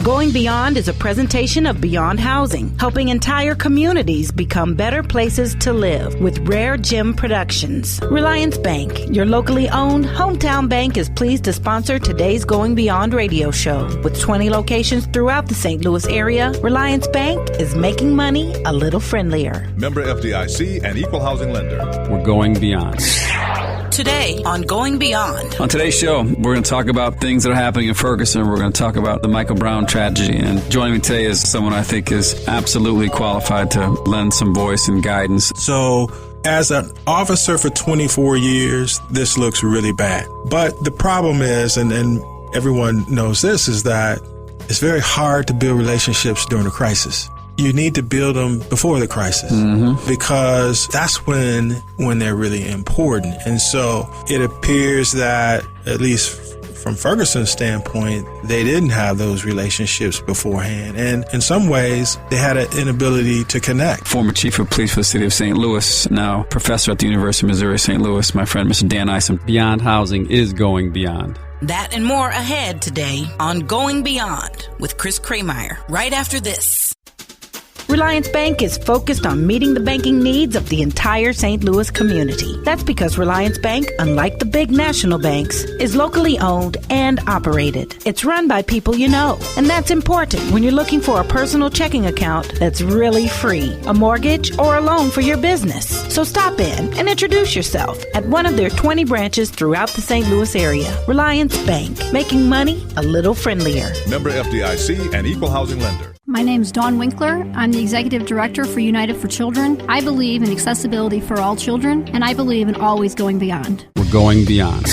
Going Beyond is a presentation of Beyond Housing, helping entire communities become better places to live with RareGem Productions. Reliance Bank, your locally owned hometown bank, is pleased to sponsor today's Going Beyond radio show. With 20 locations throughout the St. Louis area, Reliance Bank is making money a little friendlier. Member FDIC and equal housing lender. We're going beyond. Today on Going Beyond. On today's show, we're going to talk about things that are happening in Ferguson. We're going to talk about the Michael Brown tragedy. And joining me today is someone I think is absolutely qualified to lend some voice and guidance. So, as an officer for 24 years, this looks really bad. But the problem is, and everyone knows this, is that it's very hard to build relationships during a crisis. You need to build them before the crisis because that's when they're really important. And so it appears that, at least from Ferguson's standpoint, they didn't have those relationships beforehand. And in some ways, they had an inability to connect. Former chief of police for the city of St. Louis, now professor at the University of Missouri, St. Louis, my friend, Mr. Dan Isom. Beyond Housing is going beyond. That and more ahead today on Going Beyond with Chris Krehmeyer, right after this. Reliance Bank is focused on meeting the banking needs of the entire St. Louis community. That's because Reliance Bank, unlike the big national banks, is locally owned and operated. It's run by people you know, and that's important when you're looking for a personal checking account that's really free, a mortgage, or a loan for your business. So stop in and introduce yourself at one of their 20 branches throughout the St. Louis area. Reliance Bank, making money a little friendlier. Member FDIC and equal housing lender. My name's Dawn Winkler. I'm the Executive Director for United for Children. I believe in accessibility for all children, and I believe in always going beyond. We're going beyond.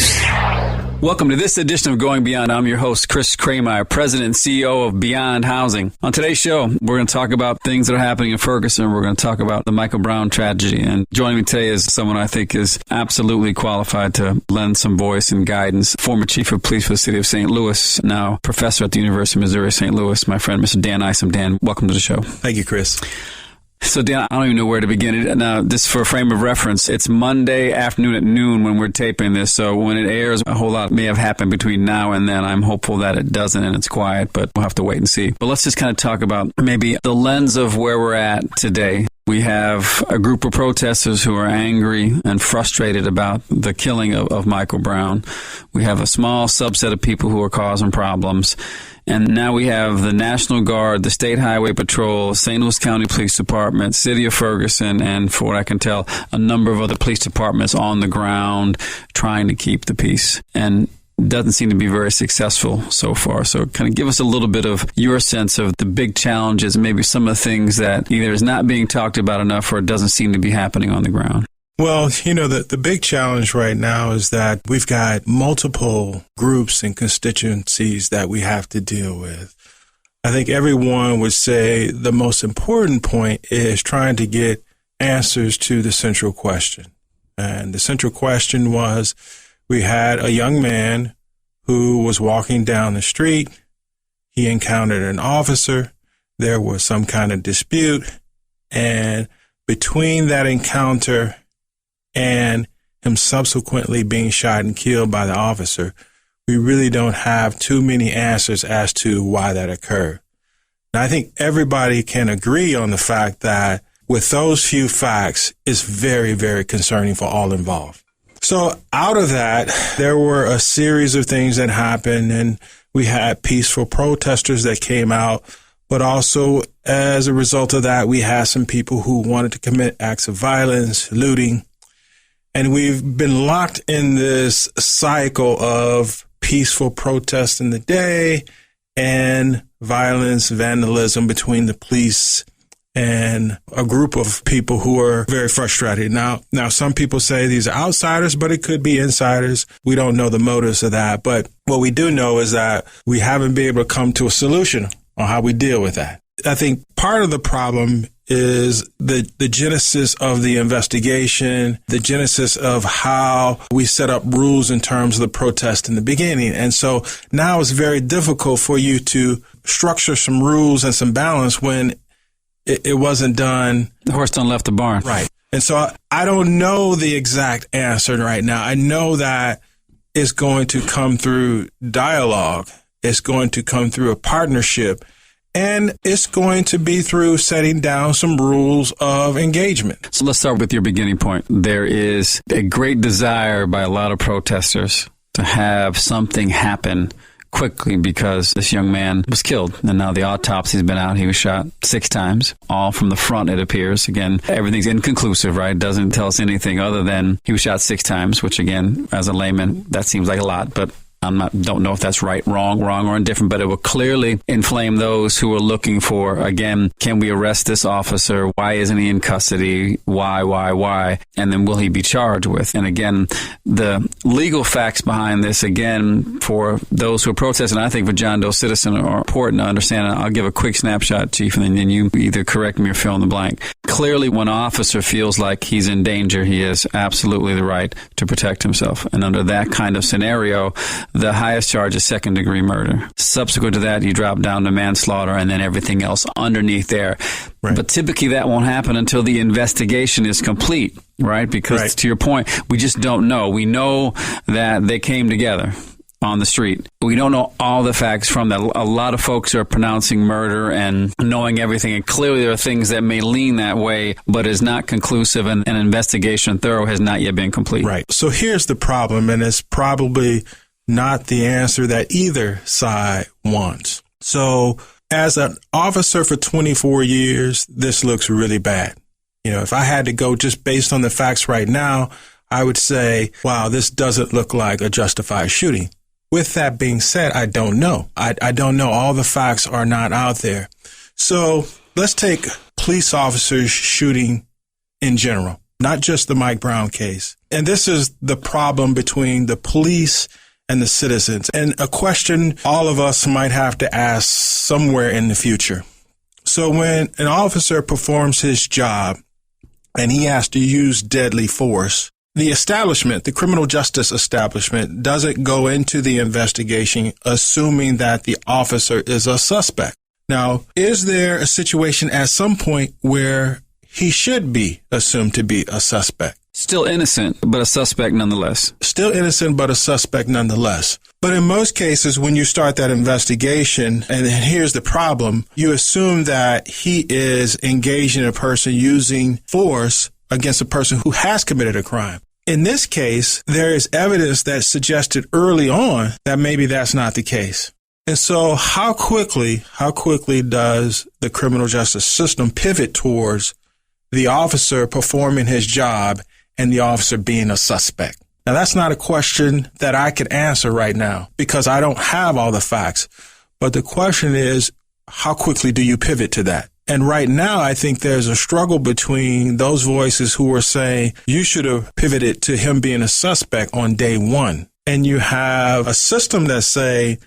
Welcome to this edition of Going Beyond. I'm your host, Chris Krehmeyer, President and CEO of Beyond Housing. On today's show, we're going to talk about things that are happening in Ferguson. We're going to talk about the Michael Brown tragedy. And joining me today is someone I think is absolutely qualified to lend some voice and guidance. Former chief of police for the city of St. Louis, now professor at the University of Missouri, St. Louis, my friend, Mr. Dan Isom. Dan, welcome to the show. Thank you, Chris. So, Dan, I don't even know where to begin. Now, this for a frame of reference, it's Monday afternoon at noon when we're taping this. So when it airs, a whole lot may have happened between now and then. I'm hopeful that it doesn't and it's quiet, but we'll have to wait and see. But let's just kind of talk about maybe the lens of where we're at today. We have a group of protesters who are angry and frustrated about the killing of Michael Brown. We have a small subset of people who are causing problems. And now we have the National Guard, the State Highway Patrol, St. Louis County Police Department, City of Ferguson, and for what I can tell, a number of other police departments on the ground trying to keep the peace. And doesn't seem to be very successful so far. So kind of give us a little bit of your sense of the big challenges, maybe some of the things that either is not being talked about enough or it doesn't seem to be happening on the ground. Well, the big challenge right now is that we've got multiple groups and constituencies that we have to deal with. I think everyone would say the most important point is trying to get answers to the central question. And the central question was, we had a young man who was walking down the street. He encountered an officer. There was some kind of dispute. And between that encounter and him subsequently being shot and killed by the officer, we really don't have too many answers as to why that occurred. Now, I think everybody can agree on the fact that with those few facts, it's very, very concerning for all involved. So out of that, there were a series of things that happened, and we had peaceful protesters that came out, but also as a result of that, we had some people who wanted to commit acts of violence, looting. And we've been locked in this cycle of peaceful protests in the day and violence, vandalism between the police and a group of people who are very frustrated. Now, some people say these are outsiders, but it could be insiders. We don't know the motives of that. But what we do know is that we haven't been able to come to a solution on how we deal with that. I think part of the problem is the genesis of the investigation, the genesis of how we set up rules in terms of the protest in the beginning. And so now it's very difficult for you to structure some rules and some balance when it wasn't done. The horse done left the barn. Right. And so I don't know the exact answer right now. I know that it's going to come through dialogue. It's going to come through a partnership. And it's going to be through setting down some rules of engagement. So let's start with your beginning point. There is a great desire by a lot of protesters to have something happen quickly because this young man was killed. And now the autopsy's been out. He was shot 6 times, all from the front, it appears. Again, everything's inconclusive, right? It doesn't tell us anything other than he was shot 6 times, which again, as a layman, that seems like a lot, but don't know if that's right, wrong, or indifferent, but it will clearly inflame those who are looking for, again, can we arrest this officer? Why isn't he in custody? Why? And then will he be charged with? And again, the legal facts behind this, again, for those who are protesting, I think for John Doe citizen are important to understand. I'll give a quick snapshot, Chief, and then you either correct me or fill in the blank. Clearly, when an officer feels like he's in danger, he has absolutely the right to protect himself. And under that kind of scenario, the highest charge is second-degree murder. Subsequent to that, you drop down to manslaughter and then everything else underneath there. Right. But typically that won't happen until the investigation is complete, right? Because to your point, we just don't know. We know that they came together on the street. We don't know all the facts from that. A lot of folks are pronouncing murder and knowing everything, and clearly there are things that may lean that way, but is not conclusive, and an investigation thorough has not yet been complete. Right. So here's the problem, and it's probably not the answer that either side wants. So as an officer for 24 years, this looks really bad. If I had to go just based on the facts right now, I would say, wow, this doesn't look like a justified shooting. With that being said, I don't know. I don't know. All the facts are not out there. So let's take police officers shooting in general, not just the Mike Brown case. And this is the problem between the police and the citizens, and a question all of us might have to ask somewhere in the future. So when an officer performs his job and he has to use deadly force, the establishment, the criminal justice establishment, doesn't go into the investigation assuming that the officer is a suspect. Now, is there a situation at some point where he should be assumed to be a suspect? Still innocent, but a suspect nonetheless. Still innocent, but a suspect nonetheless. But in most cases, when you start that investigation, and here's the problem, you assume that he is engaging a person using force against a person who has committed a crime. In this case, there is evidence that suggested early on that maybe that's not the case. And so how quickly does the criminal justice system pivot towards the officer performing his job and the officer being a suspect? Now, that's not a question that I could answer right now because I don't have all the facts. But the question is, how quickly do you pivot to that? And right now, I think there's a struggle between those voices who are saying you should have pivoted to him being a suspect on day one. And you have a system that say,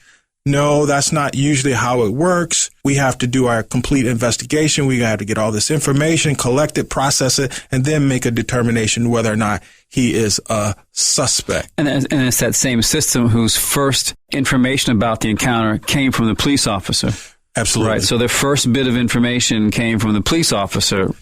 no, that's not usually how it works. We have to do our complete investigation. We have to get all this information, collect it, process it, and then make a determination whether or not he is a suspect. And it's that same system whose first information about the encounter came from the police officer. Absolutely. Right. So the first bit of information came from the police officer,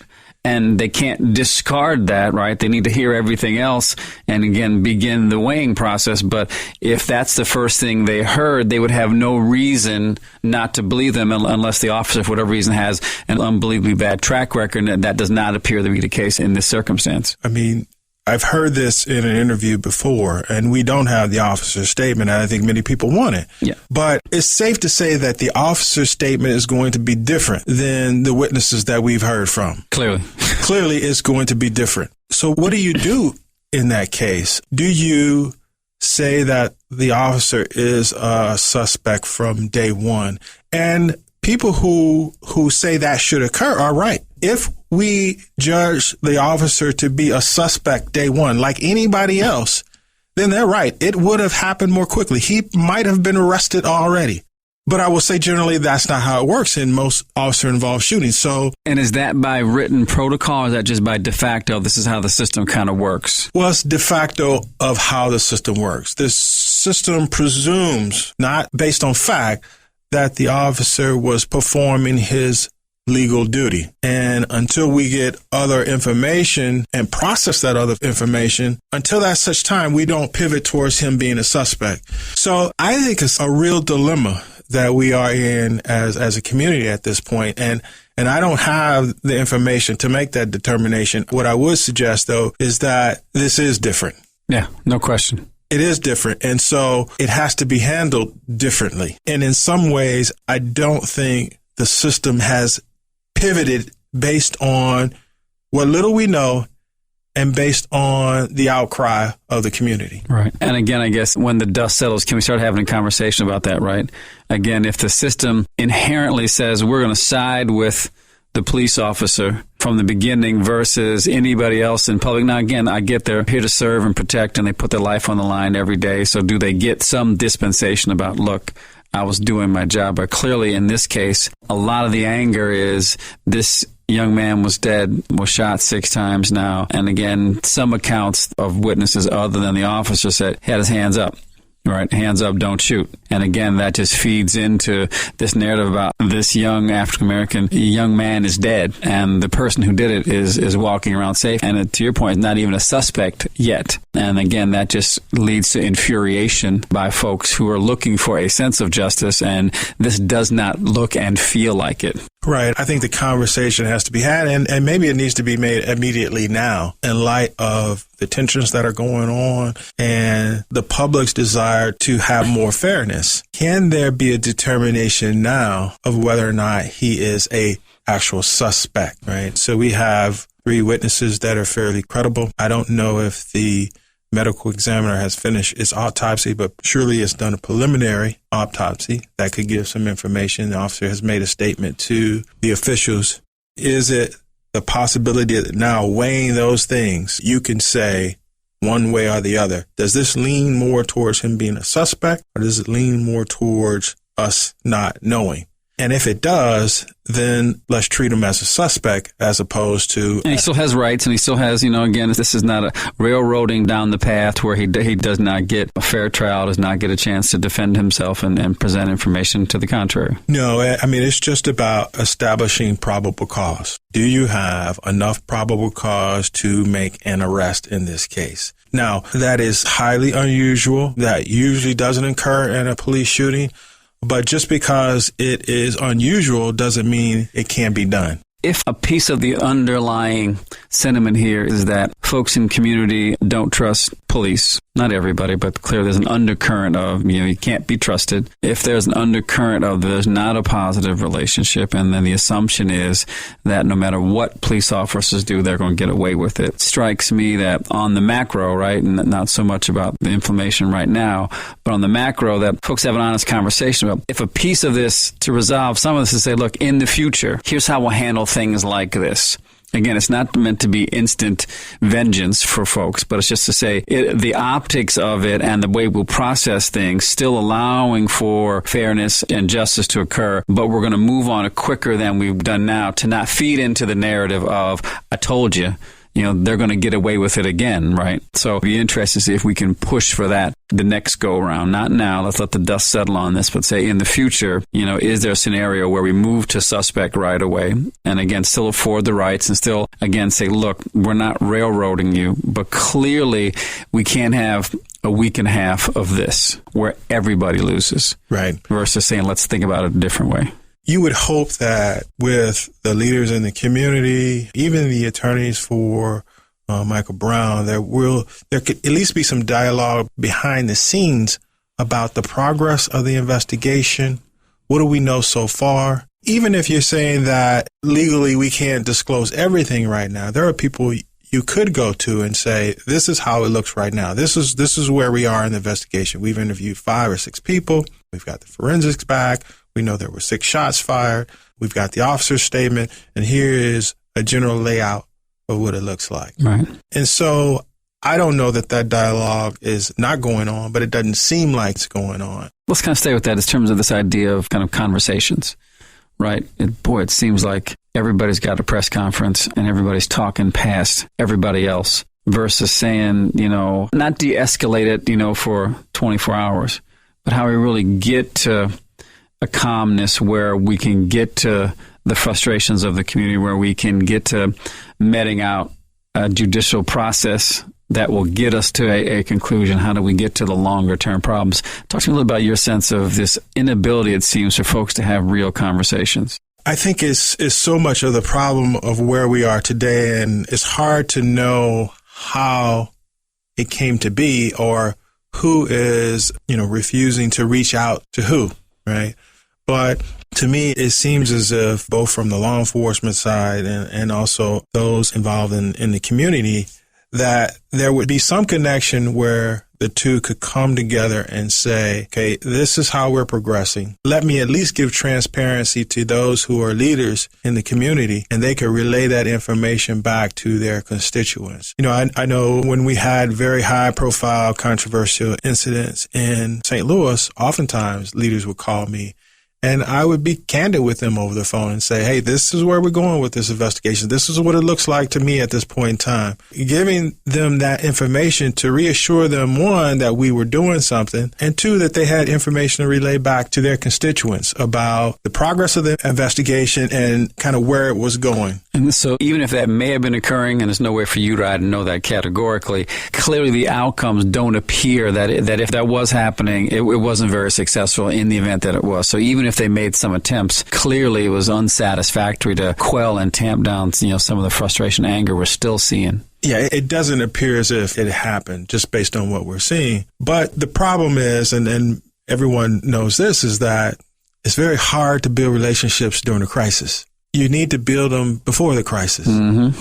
and they can't discard that, right? They need to hear everything else and, again, begin the weighing process. But if that's the first thing they heard, they would have no reason not to believe them unless the officer, for whatever reason, has an unbelievably bad track record. And that does not appear to be the case in this circumstance. I mean, I've heard this in an interview before, and we don't have the officer's statement, and I think many people want it. Yeah. But it's safe to say that the officer's statement is going to be different than the witnesses that we've heard from. Clearly. Clearly, it's going to be different. So what do you do in that case? Do you say that the officer is a suspect from day one? And people who say that should occur are right. If we judge the officer to be a suspect day one, like anybody else, then they're right. It would have happened more quickly. He might have been arrested already. But I will say generally that's not how it works in most officer-involved shootings. And is that by written protocol or is that just by de facto? This is how the system kind of works. Well, it's de facto of how the system works. This system presumes, not based on fact, that the officer was performing his legal duty. And until we get other information and process that other information, until that such time, we don't pivot towards him being a suspect. So I think it's a real dilemma that we are in as a community at this point. And I don't have the information to make that determination. What I would suggest, though, is that this is different. Yeah, no question. It is different. And so it has to be handled differently. And in some ways, I don't think the system has pivoted based on what little we know and based on the outcry of the community. Right. And again, I guess when the dust settles, can we start having a conversation about that, right? Again, if the system inherently says we're going to side with the police officer from the beginning versus anybody else in public. Now, again, I get they're here to serve and protect, and they put their life on the line every day. So do they get some dispensation about, look, I was doing my job? But clearly in this case, a lot of the anger is this young man was dead, was shot 6 times now. And again, some accounts of witnesses other than the officer said he had his hands up. Right, hands up, don't shoot. And again, that just feeds into this narrative about this young African-American young man is dead, and the person who did it is walking around safe. And to your point, not even a suspect yet. And again, that just leads to infuriation by folks who are looking for a sense of justice, and this does not look and feel like it. Right. I think the conversation has to be had, and maybe it needs to be made immediately now in light of the tensions that are going on and the public's desire to have more fairness. Can there be a determination now of whether or not he is a actual suspect, right? So we have 3 witnesses that are fairly credible. I don't know if the medical examiner has finished its autopsy, but surely it's done a preliminary autopsy that could give some information. The officer has made a statement to the officials. Is it the possibility that now weighing those things, you can say one way or the other? Does this lean more towards him being a suspect, or does it lean more towards us not knowing? And if it does, then let's treat him as a suspect as opposed to... And he still has rights, and he still has, again, this is not a railroading down the path where he does not get a fair trial, does not get a chance to defend himself and present information to the contrary. No, I mean, it's just about establishing probable cause. Do you have enough probable cause to make an arrest in this case? Now, that is highly unusual. That usually doesn't occur in a police shooting. But just because it is unusual doesn't mean it can't be done. If a piece of the underlying sentiment here is that folks in community don't trust police, not everybody, but clearly there's an undercurrent of, you can't be trusted. If there's an undercurrent of there's not a positive relationship, and then the assumption is that no matter what police officers do, they're going to get away with it. It strikes me that on the macro, right, and not so much about the inflammation right now, but on the macro, that folks have an honest conversation about if a piece of this to resolve some of this is say, look, in the future, here's how we'll handle things like this. Again, it's not meant to be instant vengeance for folks, but it's just to say the optics of it and the way we'll process things, still allowing for fairness and justice to occur, but we're going to move on quicker than we've done now to not feed into the narrative of, I told you, they're going to get away with it again, right? So it'd be interesting to see if we can push for that the next go around. Not now, let's let the dust settle on this, but say in the future, is there a scenario where we move to suspect right away and again, still afford the rights and still, again, say, look, we're not railroading you, but clearly we can't have a week and a half of this where everybody loses. Right. Versus saying, let's think about it a different way. You would hope that with the leaders in the community, even the attorneys for Michael Brown, there could at least be some dialogue behind the scenes about the progress of the investigation. What do we know so far? Even if you're saying that legally we can't disclose everything right now, there are people you could go to and say, this is how it looks right now. This is where we are in the investigation. We've interviewed 5 or 6 people. We've got the forensics back. We know there were 6 shots fired. We've got the officer's statement, and here is a general layout of what it looks like. Right. And so I don't know that dialogue is not going on, but it doesn't seem like it's going on. Let's kind of stay with that in terms of this idea of kind of conversations, right? It seems like everybody's got a press conference and everybody's talking past everybody else versus saying, not de-escalate it, for 24 hours, but how we really get to a calmness where we can get to the frustrations of the community, where we can get to meting out a judicial process that will get us to a conclusion. How do we get to the longer term problems? Talk to me a little about your sense of this inability, it seems, for folks to have real conversations. I think it's so much of the problem of where we are today, and it's hard to know how it came to be or who is, refusing to reach out to who, right? But to me, it seems as if both from the law enforcement side and also those involved in the community, that there would be some connection where the two could come together and say, okay, this is how we're progressing. Let me at least give transparency to those who are leaders in the community, and they could relay that information back to their constituents. I know when we had very high profile controversial incidents in St. Louis, oftentimes leaders would call me, and I would be candid with them over the phone and say, hey, this is where we're going with this investigation. This is what it looks like to me at this point in time. Giving them that information to reassure them, one, that we were doing something, and two, that they had information to relay back to their constituents about the progress of the investigation and kind of where it was going. And so even if that may have been occurring, and there's no way for you to know that categorically, clearly the outcomes don't appear that if that was happening, it wasn't very successful in the event that it was. So even if they made some attempts, clearly it was unsatisfactory to quell and tamp down, some of the frustration, anger we're still seeing. Yeah, it doesn't appear as if it happened just based on what we're seeing. But the problem is, and everyone knows this, is that it's very hard to build relationships during a crisis. You need to build them before the crisis,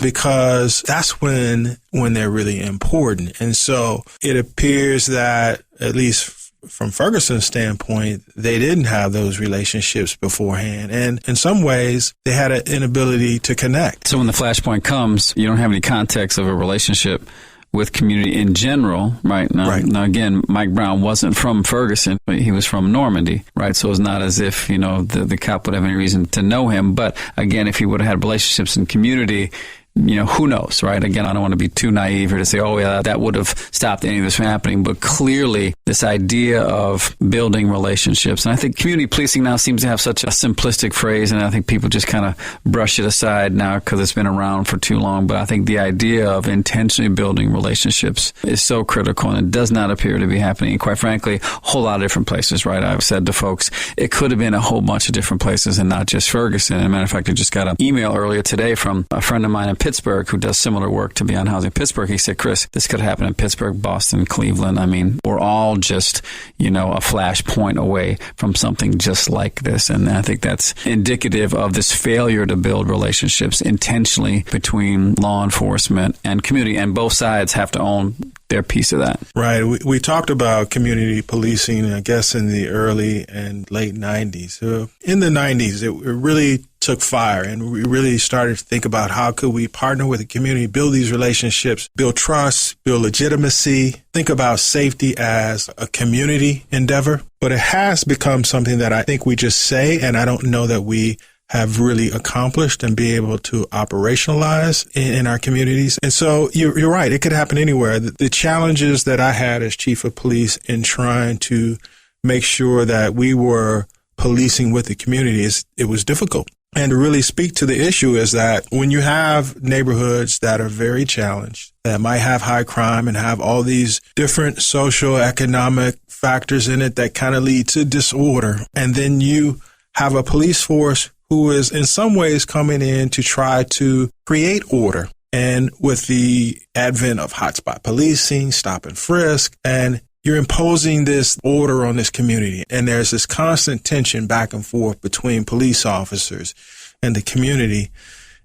because that's when they're really important. And so it appears that, at least from Ferguson's standpoint, they didn't have those relationships beforehand. And in some ways, they had an inability to connect. So when the flashpoint comes, you don't have any context of a relationship with community in general, right? Now, again, Mike Brown wasn't from Ferguson, but he was from Normandy, right? So it's not as if, the cop would have any reason to know him. But again, if he would have had relationships in community, who knows, right? Again, I don't want to be too naive here to say, oh, yeah, that would have stopped any of this from happening. But clearly, this idea of building relationships, and I think community policing now seems to have such a simplistic phrase, and I think people just kind of brush it aside now because it's been around for too long. But I think the idea of intentionally building relationships is so critical, and it does not appear to be happening, quite frankly, a whole lot of different places, right? I've said to folks, it could have been a whole bunch of different places and not just Ferguson. As a matter of fact, I just got an email earlier today from a friend of mine in Pittsburgh who does similar work to Beyond Housing Pittsburgh. He said, Chris, this could happen in Pittsburgh, Boston, Cleveland. I mean, we're all just, a flashpoint away from something just like this. And I think that's indicative of this failure to build relationships intentionally between law enforcement and community. And both sides have to own their piece of that. Right. We talked about community policing, I guess, in the early and late 90s. In the 90s, it really took fire, and we really started to think about how could we partner with the community, build these relationships, build trust, build legitimacy, think about safety as a community endeavor. But it has become something that I think we just say, and I don't know that we have really accomplished and be able to operationalize in our communities. And so you're right. It could happen anywhere. The challenges that I had as chief of police in trying to make sure that we were policing with the communities, it was difficult. And to really speak to the issue is that when you have neighborhoods that are very challenged, that might have high crime and have all these different social, economic factors in it that kind of lead to disorder, and then you have a police force who is in some ways coming in to try to create order. And with the advent of hotspot policing, stop and frisk, and you're imposing this order on this community. And there's this constant tension back and forth between police officers and the community.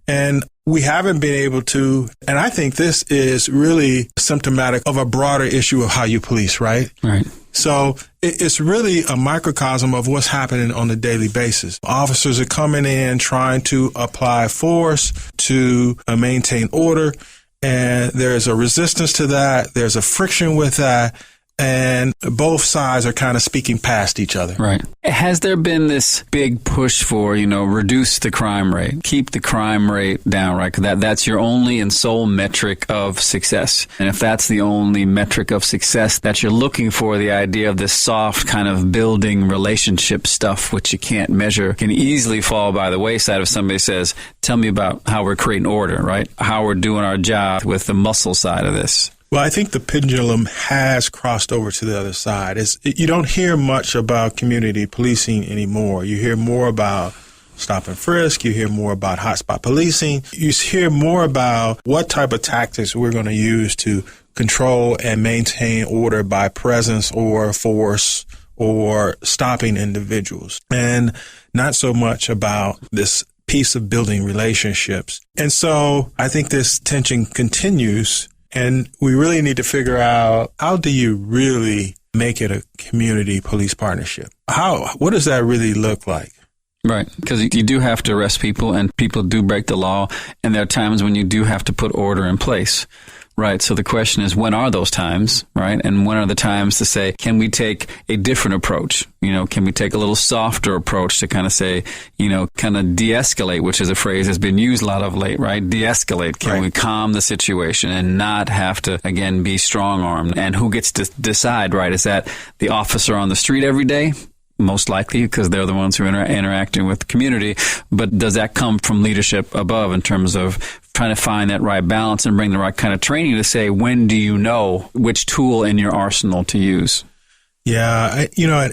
And we haven't been able to, and I think this is really symptomatic of a broader issue of how you police, right? Right. So it's really a microcosm of what's happening on a daily basis. Officers are coming in trying to apply force to maintain order, and there's a resistance to that. There's a friction with that. and both sides are kind of speaking past each other. Right. Has there been this big push for, reduce the crime rate, keep the crime rate down, right? 'Cause that's your only and sole metric of success. And if that's the only metric of success that you're looking for, the idea of this soft kind of building relationship stuff, which you can't measure, can easily fall by the wayside if somebody says, tell me about how we're creating order, right? How we're doing our job with the muscle side of this. Well, I think the pendulum has crossed over to the other side. You don't hear much about community policing anymore. You hear more about stop and frisk. You hear more about hotspot policing. You hear more about what type of tactics we're going to use to control and maintain order by presence or force or stopping individuals, and not so much about this piece of building relationships. And so I think this tension continues. And we really need to figure out, how do you really make it a community police partnership? What does that really look like? Right, because you do have to arrest people, and people do break the law, and there are times when you do have to put order in place. Right, so the question is, when are those times, right? And when are the times to say, can we take a different approach? Can we take a little softer approach to kind of say, kind of de-escalate, which is a phrase that's been used a lot of late, right? De-escalate. Can we calm the situation and not have to, again, be strong-armed? And who gets to decide, right? Is that the officer on the street every day? Most likely, because they're the ones who are interacting with the community. But does that come from leadership above in terms of trying to find that right balance and bring the right kind of training to say, when do you know which tool in your arsenal to use? Yeah,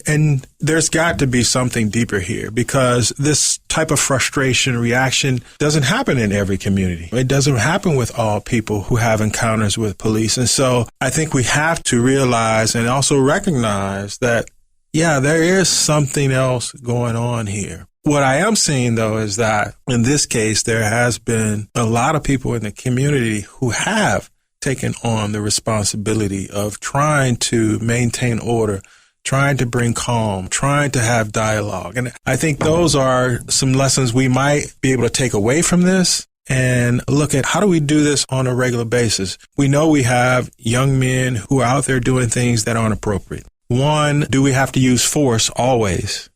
and there's got to be something deeper here, because this type of frustration reaction doesn't happen in every community. It doesn't happen with all people who have encounters with police. And so I think we have to realize and also recognize that, yeah, there is something else going on here. What I am seeing, though, is that in this case, there has been a lot of people in the community who have taken on the responsibility of trying to maintain order, trying to bring calm, trying to have dialogue. And I think those are some lessons we might be able to take away from this and look at, how do we do this on a regular basis? We know we have young men who are out there doing things that aren't appropriate. One, do we have to use force always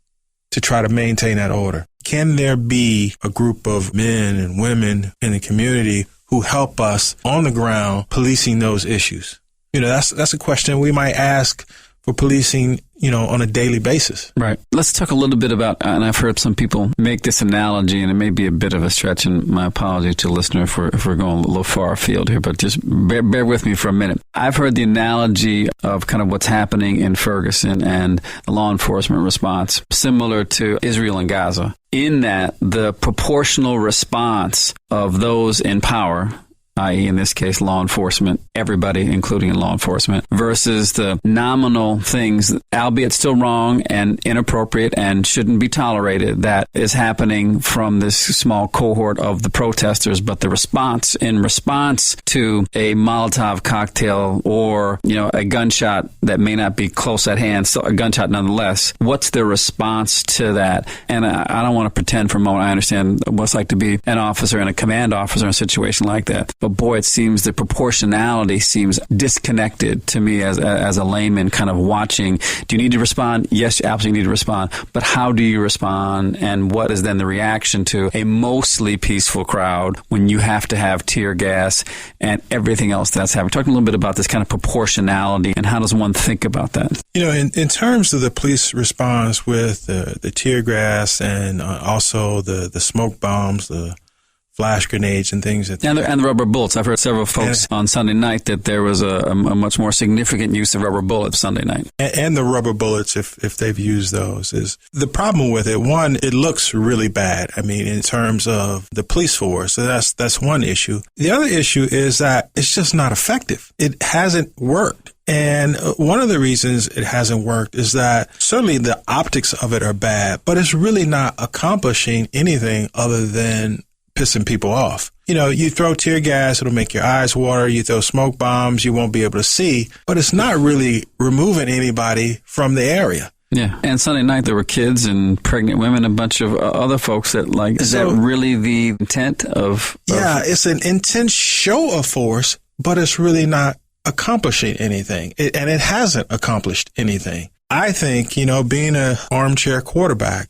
to try to maintain that order? Can there be a group of men and women in the community who help us on the ground policing those issues? That's a question we might ask for policing, on a daily basis. Right. Let's talk a little bit about, and I've heard some people make this analogy, and it may be a bit of a stretch, and my apologies to the listener if we're going a little far afield here, but just bear with me for a minute. I've heard the analogy of kind of what's happening in Ferguson and the law enforcement response, similar to Israel and Gaza, in that the proportional response of those in power, i.e. in this case, law enforcement, everybody, including law enforcement, versus the nominal things, albeit still wrong and inappropriate and shouldn't be tolerated, that is happening from this small cohort of the protesters. But the response, in response to a Molotov cocktail or, a gunshot that may not be close at hand, so a gunshot nonetheless, what's the response to that? And I don't want to pretend for a moment I understand what it's like to be an officer and a command officer in a situation like that. But boy, it seems the proportionality seems disconnected to me as a layman kind of watching. Do you need to respond? Yes, you absolutely need to respond. But how do you respond? And what is then the reaction to a mostly peaceful crowd when you have to have tear gas and everything else that's happening? Talking a little bit about this kind of proportionality and how does one think about that? In terms of the police response with the tear gas and also the smoke bombs, the flash grenades and things. And the rubber bullets. I've heard several folks on Sunday night that there was a much more significant use of rubber bullets Sunday night. And the rubber bullets, if they've used those, is the problem with it. One, it looks really bad. I mean, in terms of the police force, so that's one issue. The other issue is that it's just not effective. It hasn't worked. And one of the reasons it hasn't worked is that certainly the optics of it are bad, but it's really not accomplishing anything other than pissing people off. You throw tear gas, it'll make your eyes water. You throw smoke bombs, you won't be able to see, but it's not really removing anybody from the area. Yeah. And Sunday night, there were kids and pregnant women, a bunch of other folks that is that really the intent of? Yeah, it's an intense show of force, but it's really not accomplishing anything. And it hasn't accomplished anything. I think, being an armchair quarterback,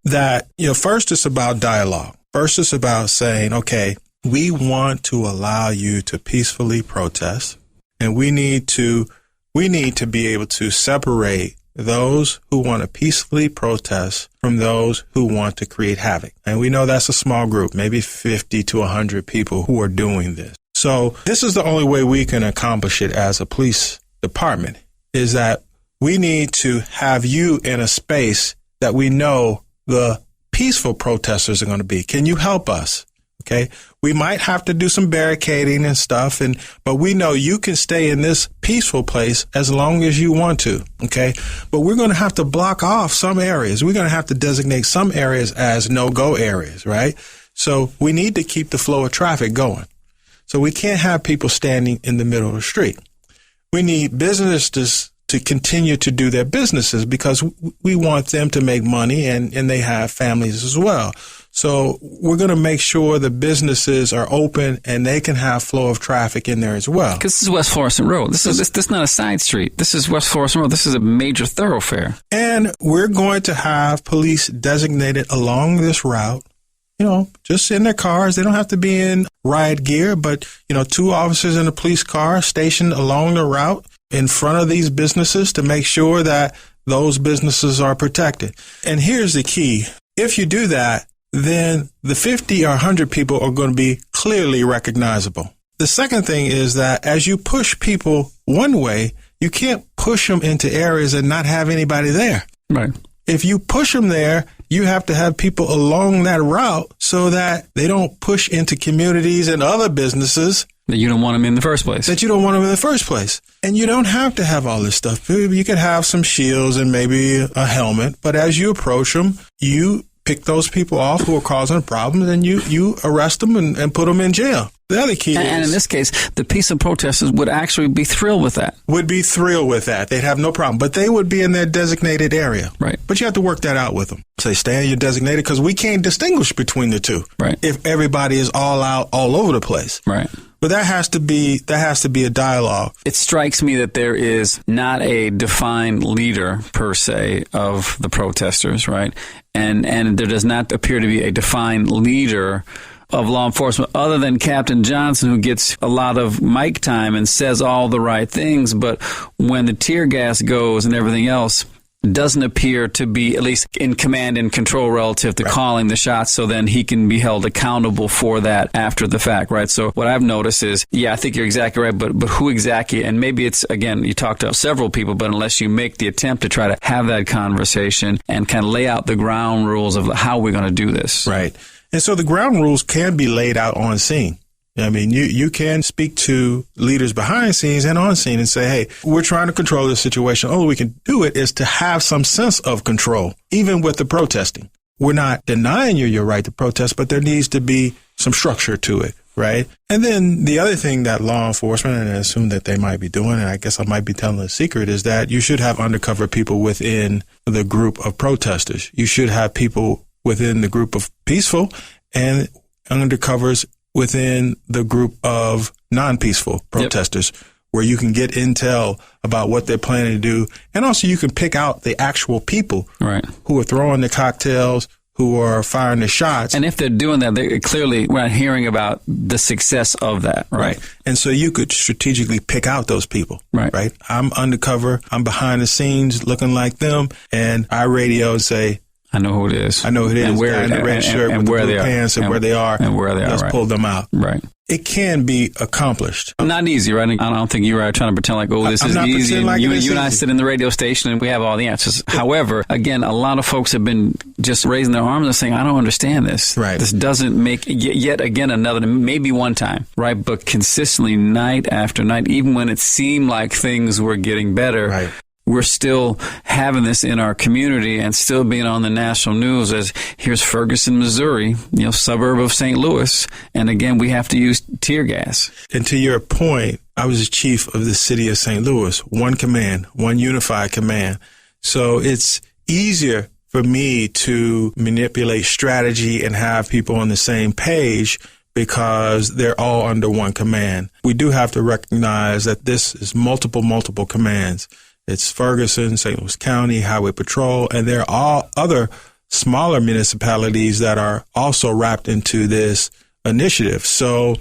that, first it's about dialogue. First it's about saying, okay, we want to allow you to peacefully protest, and we need to be able to separate those who want to peacefully protest from those who want to create havoc. And we know that's a small group, maybe 50 to 100 people who are doing this. So this is the only way we can accomplish it as a police department, is that we need to have you in a space that we know the peaceful protesters are going to be. Can you help us? Okay. We might have to do some barricading and stuff, but we know you can stay in this peaceful place as long as you want to. Okay. But we're going to have to block off some areas. We're going to have to designate some areas as no-go areas, right? So we need to keep the flow of traffic going. So we can't have people standing in the middle of the street. We need businesses to continue to do their businesses because we want them to make money and they have families as well. So we're going to make sure the businesses are open and they can have flow of traffic in there as well. Because this is West Florissant Road. This is not a side street. This is West Florissant Road. This is a major thoroughfare. And we're going to have police designated along this route, just in their cars. They don't have to be in riot gear, but, 2 officers in a police car stationed along the route in front of these businesses to make sure that those businesses are protected. And here's the key. If you do that, then the 50 or 100 people are going to be clearly recognizable. The second thing is that as you push people one way, you can't push them into areas and not have anybody there. Right. If you push them there, you have to have people along that route so that they don't push into communities and other businesses that you don't want them in the first place. And you don't have to have all this stuff. You could have some shields and maybe a helmet, but as you approach them, you pick those people off who are causing problems and you arrest them and put them in jail. The other key and in this case, the peaceful protesters would actually be thrilled with that. They'd have no problem. But they would be in their designated area. Right. But you have to work that out with them. Say, stay in your designated, because we can't distinguish between the two. Right. If everybody is all out, all over the place. Right. But that has to be a dialogue. It strikes me that there is not a defined leader per se of the protesters, right? And there does not appear to be a defined leader of law enforcement other than Captain Johnson, who gets a lot of mic time and says all the right things. But when the tear gas goes and everything else, doesn't appear to be at least in command and control relative to calling the shots, so then he can be held accountable for that after the fact, right? So what I've noticed is, I think you're exactly right, but who exactly, and maybe it's, again, you talk to several people, but unless you make the attempt to try to have that conversation and kind of lay out the ground rules of how we're going to do this. Right. And so the ground rules can be laid out on scene. I mean, you can speak to leaders behind scenes and on scene and say, hey, we're trying to control this situation. All we can do it is to have some sense of control, even with the protesting. We're not denying you your right to protest, but there needs to be some structure to it, right? And then the other thing that law enforcement, and I assume that they might be doing, and I guess I might be telling a secret, is that you should have undercover people within the group of protesters. You should have people within the group of peaceful and undercovers within the group of non-peaceful protesters, where you can get intel about what they're planning to do. And also you can pick out the actual people who are throwing the cocktails, who are firing the shots. And if they're doing that, we're not hearing about the success of that, right? And so you could strategically pick out those people, right? I'm undercover, I'm behind the scenes looking like them, and I radio and say, I know who it is. And where in the red shirt with the blue pants and where they are. And where they are. Let's pull them out. Right. It can be accomplished. Not easy, right? I don't think you are trying to pretend like, this is easy. And you and I sit in the radio station and we have all the answers. However, again, a lot of folks have been just raising their arms and saying, I don't understand this. Right. This doesn't make, yet again, another, maybe one time, right? But consistently, night after night, even when it seemed like things were getting better, right, we're still having this in our community and still being on the national news as here's Ferguson, Missouri, suburb of St. Louis. And again, we have to use tear gas. And to your point, I was the chief of the city of St. Louis, one command, one unified command. So it's easier for me to manipulate strategy and have people on the same page because they're all under one command. We do have to recognize that this is multiple commands. It's Ferguson, St. Louis County, Highway Patrol, and there are all other smaller municipalities that are also wrapped into this initiative. So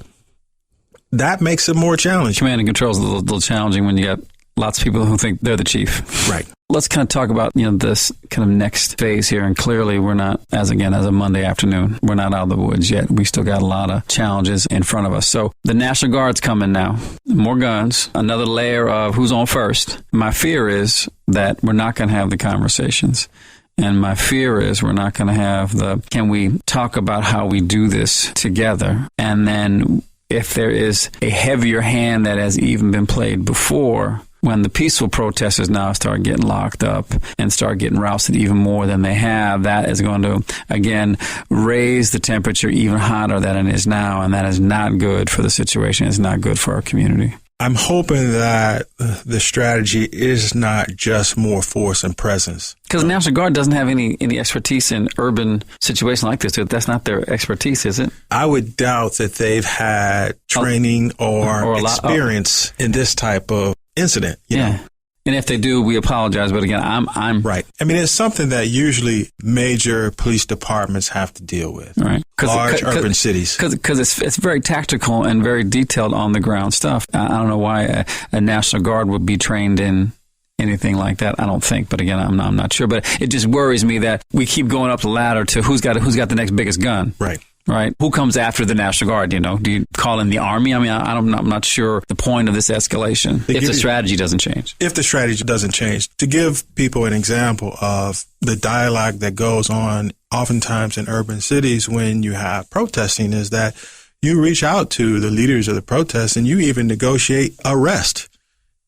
that makes it more challenging. Command and control is a little challenging when you got lots of people who think they're the chief. Right. Let's kind of talk about, this kind of next phase here. And clearly we're not, as a Monday afternoon, we're not out of the woods yet. We still got a lot of challenges in front of us. So the National Guard's coming now. More guns, another layer of who's on first. My fear is that we're not going to have the conversations. And my fear is we're not going to have can we talk about how we do this together? And then if there is a heavier hand that has even been played before, when the peaceful protesters now start getting locked up and start getting rousted even more than they have, that is going to, again, raise the temperature even hotter than it is now. And that is not good for the situation. It's not good for our community. I'm hoping that the strategy is not just more force and presence. Because the National Guard doesn't have any expertise in urban situations like this. That's not their expertise, is it? I would doubt that they've had training or experience in this type of incident. You know? And if they do, we apologize. But again, I'm right. I mean, it's something that usually major police departments have to deal with. Right. Large urban cities. Because it's very tactical and very detailed on the ground stuff. I don't know why a National Guard would be trained in anything like that. I don't think. But again, I'm not sure. But it just worries me that we keep going up the ladder to who's got the next biggest gun. Right. Right. Who comes after the National Guard? Do you call in the Army? I mean, I'm not sure the point of this escalation if the strategy doesn't change. If the strategy doesn't change. To give people an example of the dialogue that goes on oftentimes in urban cities when you have protesting is that you reach out to the leaders of the protests and you even negotiate arrest.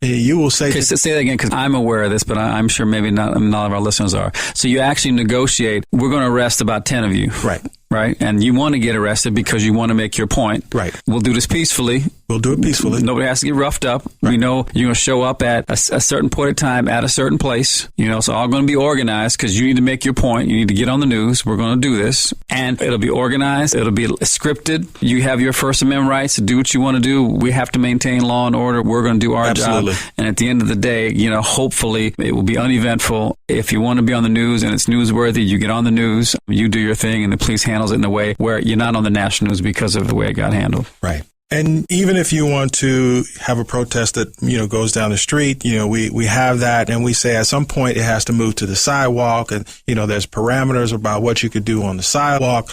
You will say... Okay, say that again, because I'm aware of this, but I'm sure maybe not of our listeners are. So you actually negotiate, we're going to arrest about 10 of you. Right? And you want to get arrested because you want to make your point. Right. We'll do this peacefully. We'll do it peacefully. Nobody has to get roughed up. Right. We know you're going to show up at a certain point of time at a certain place. So all going to be organized because you need to make your point. You need to get on the news. We're going to do this. And it'll be organized. It'll be scripted. You have your First Amendment rights to do what you want to do. We have to maintain law and order. We're going to do our job. And at the end of the day, hopefully it will be uneventful. If you want to be on the news and it's newsworthy, you get on the news, you do your thing, and the police handles it in a way where you're not on the national news because of the way it got handled. Right. And even if you want to have a protest that, goes down the street, we have that and we say at some point it has to move to the sidewalk and, there's parameters about what you could do on the sidewalk.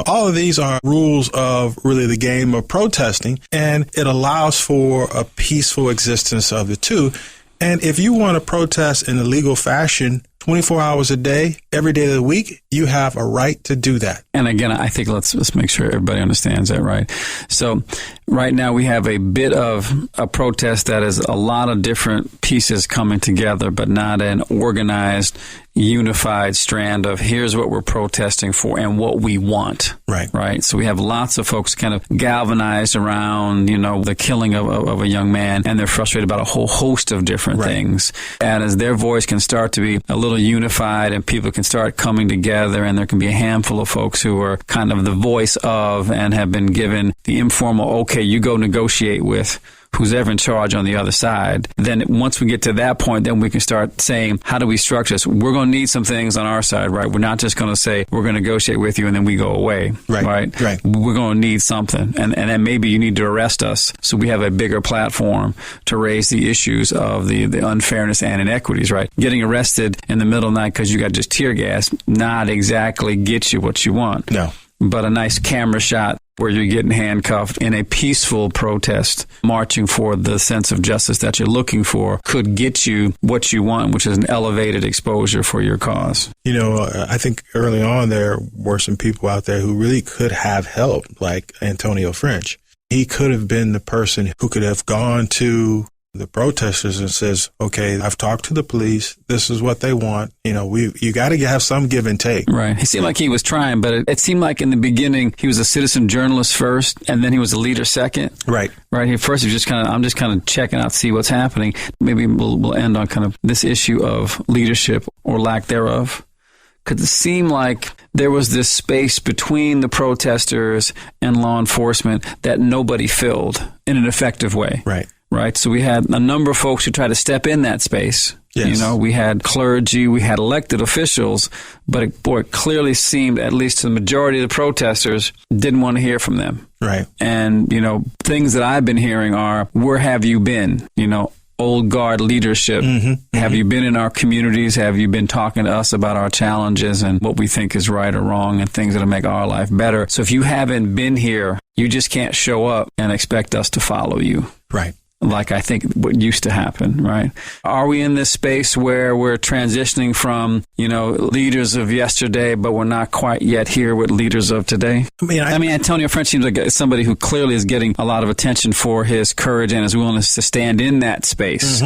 All of these are rules of really the game of protesting, and it allows for a peaceful existence of the two. And if you want to protest in a legal fashion 24 hours a day, every day of the week, you have a right to do that. And again, I think let's make sure everybody understands that, right? So right now we have a bit of a protest that is a lot of different pieces coming together, but not an organized, unified strand of here's what we're protesting for and what we want. Right. So we have lots of folks kind of galvanized around, the killing of a young man, and they're frustrated about a whole host of different things. And as their voice can start to be a little unified and people can start coming together, and there can be a handful of folks who are kind of the voice of and have been given the informal, okay, you go negotiate with who's ever in charge on the other side. Then once we get to that point, then we can start saying, how do we structure this? We're going to need some things on our side, right? We're not just going to say, we're going to negotiate with you and then we go away, right? We're going to need something. And then maybe you need to arrest us so we have a bigger platform to raise the issues of the unfairness and inequities, right? Getting arrested in the middle of the night because you got just tear gas, not exactly get you what you want. No. But a nice camera shot where you're getting handcuffed in a peaceful protest, marching for the sense of justice that you're looking for, could get you what you want, which is an elevated exposure for your cause. I think early on there were some people out there who really could have helped, like Antonio French. He could have been the person who could have gone to the protesters and says, okay, I've talked to the police. This is what they want. You got to have some give and take. Right. He seemed like he was trying, but it seemed like in the beginning he was a citizen journalist first, and then he was a leader second. Right. He first he was I'm just kind of checking out, see what's happening. Maybe we'll end on kind of this issue of leadership or lack thereof. Because it seemed like there was this space between the protesters and law enforcement that nobody filled in an effective way. Right. So we had a number of folks who tried to step in that space. Yes. You know, we had clergy, we had elected officials, but it clearly seemed, at least to the majority of the protesters, didn't want to hear from them. Right. And, you know, things that I've been hearing are, where have you been? You know, old guard leadership. Have you been in our communities? Have you been talking to us about our challenges and what we think is right or wrong and things that'll make our life better? So if you haven't been here, you just can't show up and expect us to follow you. Right. Like I think what used to happen, right? Are we in this space where we're transitioning from, you know, leaders of yesterday, but we're not quite yet here with leaders of today? I mean, Antonio French seems like somebody who clearly is getting a lot of attention for his courage and his willingness to stand in that space,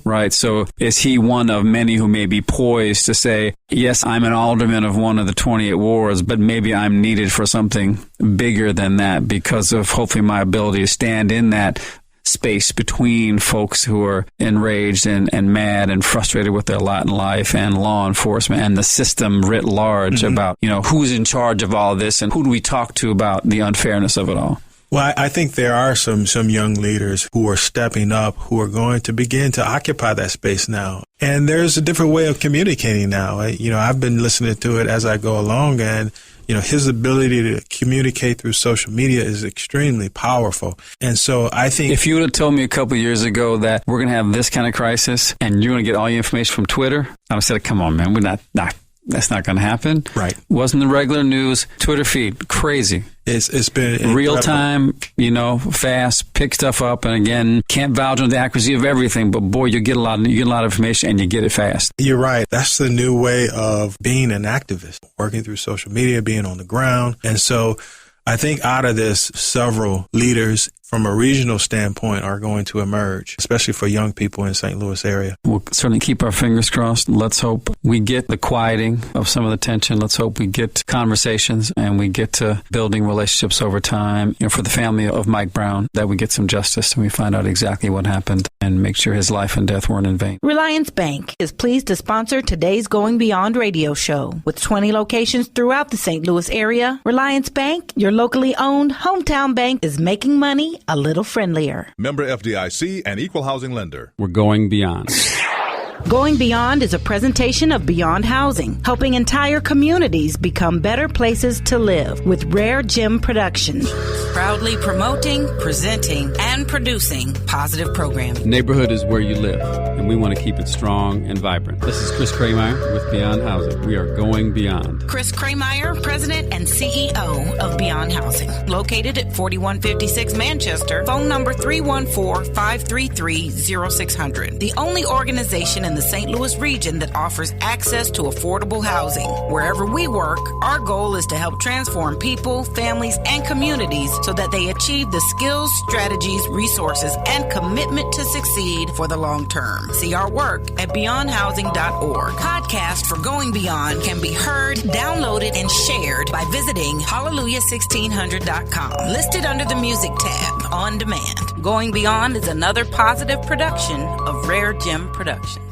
right? So is he one of many who may be poised to say, yes, I'm an alderman of one of the 28 wards, but maybe I'm needed for something bigger than that because of hopefully my ability to stand in that space between folks who are enraged and mad and frustrated with their lot in life and law enforcement and the system writ large about, you know, who's in charge of all of this and who do we talk to about the unfairness of it all? Well, I think there are some young leaders who are stepping up, who are going to begin to occupy that space now. And there's a different way of communicating now. You know, I've been listening to it as I go along, and you know, his ability to communicate through social media is extremely powerful. And so I think if you would have told me a couple of years ago that we're going to have this kind of crisis and you're going to get all your information from Twitter, I would have said, come on, man, we're not that's not going to happen. Right. Wasn't the regular news, Twitter feed, crazy. It's been real time, you know, fast, pick stuff up. And again, can't vouch on the accuracy of everything, but boy, you get a lot of information and you get it fast. You're right. That's the new way of being an activist, working through social media, being on the ground. And so I think out of this, several leaders from a regional standpoint are going to emerge, especially for young people in St. Louis area. We'll certainly keep our fingers crossed. Let's hope we get the quieting of some of the tension. Let's hope we get conversations and we get to building relationships over time. You know, for the family of Mike Brown, that we get some justice and we find out exactly what happened and make sure his life and death weren't in vain. Reliance Bank is pleased to sponsor today's Going Beyond radio show. With 20 locations throughout the St. Louis area, Reliance Bank, your locally owned hometown bank, is making money a little friendlier. Member FDIC and equal housing lender. We're going beyond. Going Beyond is a presentation of Beyond Housing, helping entire communities become better places to live with RareGem Productions. Proudly promoting, presenting, and producing positive programming. Neighborhood is where you live, and we want to keep it strong and vibrant. This is Chris Krehmeyer with Beyond Housing. We are going beyond. Chris Krehmeyer, President and CEO of Beyond Housing. Located at 4156 Manchester, phone number 314-533-0600. The only organization in the St. Louis region that offers access to affordable housing. Wherever we work, our goal is to help transform people, families, and communities so that they achieve the skills, strategies, resources, and commitment to succeed for the long term. See our work at beyondhousing.org. Podcast for Going Beyond can be heard, downloaded, and shared by visiting hallelujah1600.com. Listed under the music tab on demand. Going Beyond is another positive production of RareGem Productions.